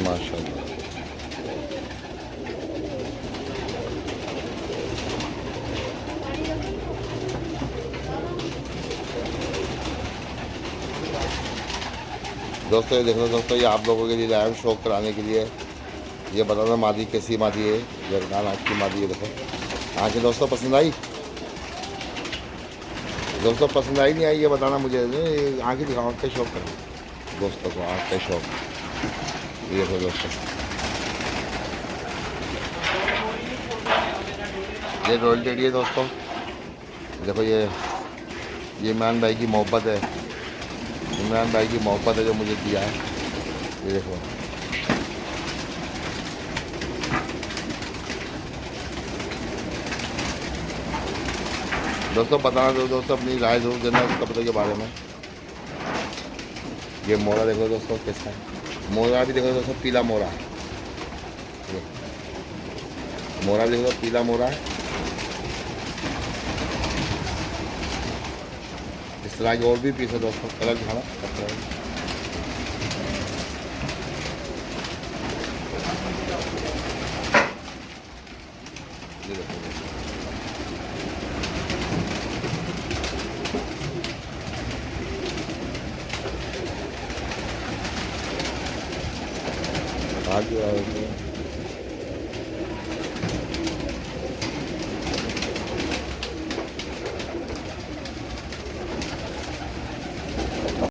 माशाल्लाह। दोस्तों ये देख लो दोस्तों, ये आप लोगों के लिए लाया हूँ शौक कराने के लिए। ये बताना मादी कैसी मादी है, जरदान आँख की मादी है। देखो आँखें दोस्तों पसंद आई? दोस्तों पसंद आई नहीं आई ये बताना मुझे। आँखें दिखाओ, आँख का शौक करो दोस्तों को, आँख का शौक। ये देखो दोस्तों, ये रॉयल टेडी है दोस्तों। देखो ये इमरान भाई की मोहब्बत है, इमरान भाई की मोहब्बत है जो मुझे दिया है। ये देखो दोस्तों, बताना दो दोस्तों, अपनी राय जरूर देना इस कपड़े के बारे में। ये मोरा देखो दोस्तों कैसा है, मोरा भी देखो दोस्तों, पीला मोरा। ये मोरा भी देखो, पीला मोरा है। इस तरह के और भी पीस है दोस्तों, कलर दिखाना। ये देखो आगे